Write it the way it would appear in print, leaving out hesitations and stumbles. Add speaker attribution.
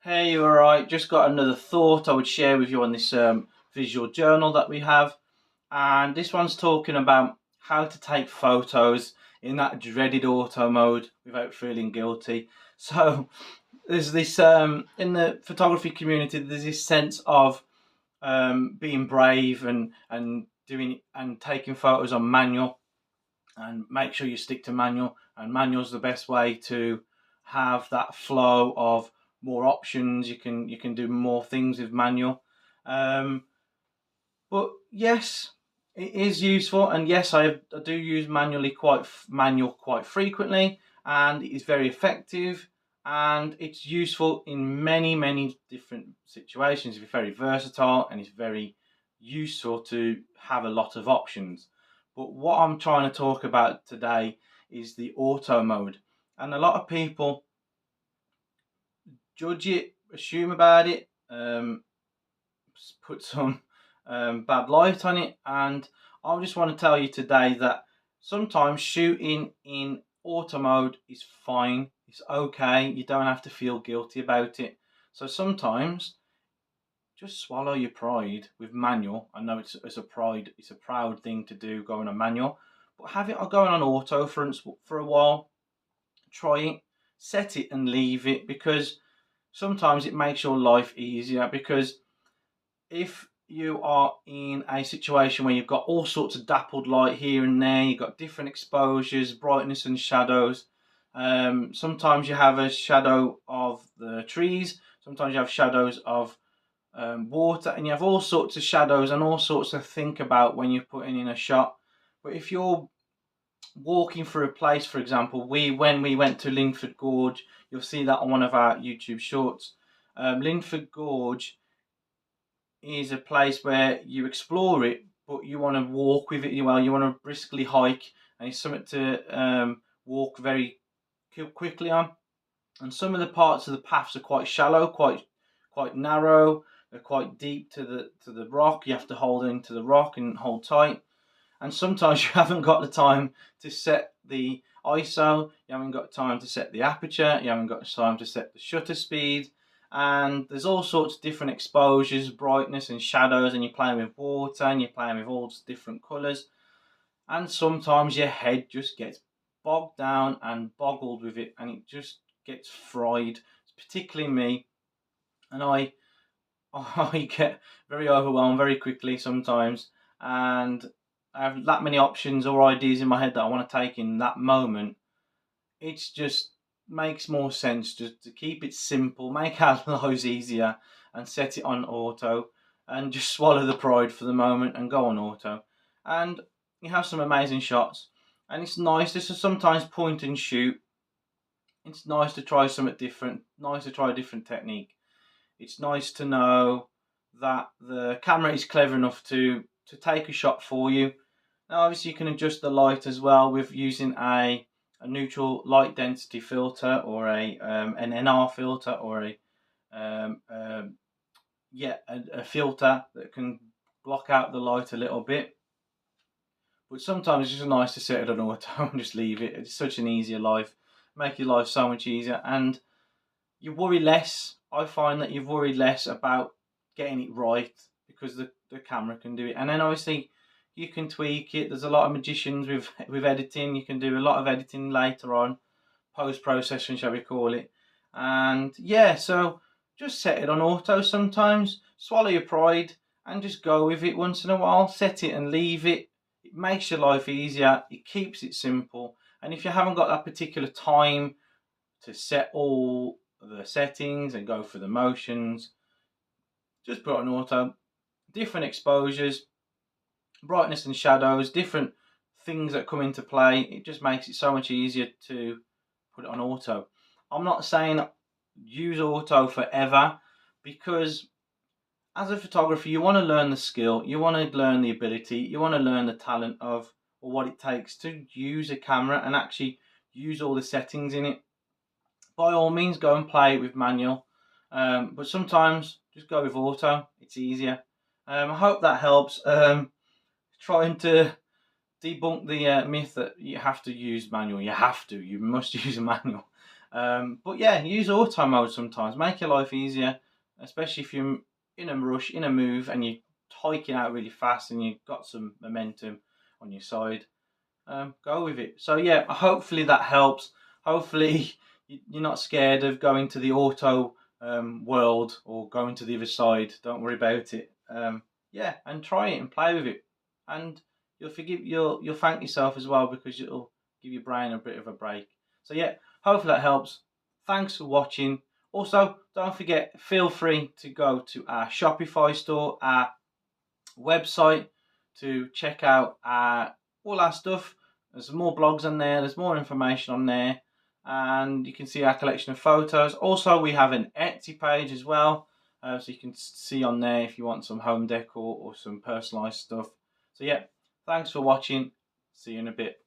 Speaker 1: Hey, you alright? Just got another thought I would share with you on this visual journal that we have. And this one's talking about how to take photos in that dreaded auto mode without feeling guilty. So there's this in the photography community, there's this sense of being brave and doing and taking photos on manual, and make sure you stick to manual. And manual's the best way to have that flow of more options. You can do more things with manual. Um, but yes, it is useful, and yes, I do use manual quite frequently, and it is very effective, and it's useful in many different situations. It's very versatile, and it's very useful to have a lot of options. But what I'm trying to talk about today is the auto mode, and a lot of people judge it, assume about it, put some bad light on it. And I just want to tell you today that sometimes shooting in auto mode is fine. It's okay. You don't have to feel guilty about it. So sometimes just swallow your pride with manual. I know it's a proud thing to do going on manual, but have it going on auto for a while. Try it, set it and leave it, because sometimes it makes your life easier. Because if you are in a situation where you've got all sorts of dappled light here and there, you've got different exposures, brightness and shadows. Sometimes you have a shadow of the trees, sometimes you have shadows of water, and you have all sorts of shadows and all sorts to think about when you're putting in a shot. But if you're walking through a place, for example, when we went to Linford Gorge, you'll see that on one of our YouTube shorts. Linford Gorge is a place where you explore it, but you want to walk with it. Well, you want to briskly hike, and it's something to walk very quickly on. And some of the parts of the paths are quite shallow, quite narrow. They're quite deep to the rock. You have to hold into the rock and hold tight. And sometimes you haven't got the time to set the ISO, you haven't got time to set the aperture, you haven't got time to set the shutter speed, and there's all sorts of different exposures, brightness and shadows, and you're playing with water and you're playing with all different colours, and sometimes your head just gets bogged down and boggled with it, and it just gets fried. Particularly me, and I get very overwhelmed very quickly sometimes, and I have that many options or ideas in my head that I want to take in that moment. It's just makes more sense just to keep it simple, make our lives easier, and set it on auto, and just swallow the pride for the moment and go on auto. And you have some amazing shots, and it's nice. This is sometimes point and shoot. It's nice to try something different, nice to try a different technique. It's nice to know that the camera is clever enough to take a shot for you. Now, obviously, you can adjust the light as well with using a neutral light density filter, or an NR filter, or um, um, a filter that can block out the light a little bit. But sometimes it's just nice to set it on auto and just leave it. It's such an easier life, make your life so much easier, and you worry less. I find that you worry less about getting it right, because the camera can do it. And then obviously you can tweak it. There's a lot of magicians with editing. You can do a lot of editing later on, post processing, shall we call it. And yeah, so just set it on auto sometimes, swallow your pride, and just go with it once in a while. Set it and leave it. It makes your life easier, it keeps it simple. And if you haven't got that particular time to set all the settings and go through the motions, just put on auto. Different exposures, brightness and shadows, different things that come into play. It just makes it so much easier to put it on auto. I'm not saying use auto forever, because as a photographer, you want to learn the skill, you want to learn the ability, you want to learn the talent of, or what it takes to use a camera and actually use all the settings in it. By all means, go and play with manual, but sometimes just go with auto. It's easier. I hope that helps. Trying to debunk the myth that you have to use manual. You must use a manual. But yeah, use auto mode sometimes. Make your life easier, especially if you're in a rush, in a move, and you're hiking out really fast and you've got some momentum on your side. Go with it. So yeah, hopefully that helps. Hopefully you're not scared of going to the auto world or going to the other side. Don't worry about it. Yeah, and try it and play with it, and you'll thank yourself as well because it'll give your brain a bit of a break. So yeah, hopefully that helps. Thanks for watching. Also, don't forget, feel free to go to our Shopify store, our website, to check out all our stuff. There's more blogs on there, there's more information on there, and you can see our collection of photos. Also, we have an Etsy page as well, so you can see on there if you want some home decor or some personalised stuff. So yeah, thanks for watching. See you in a bit.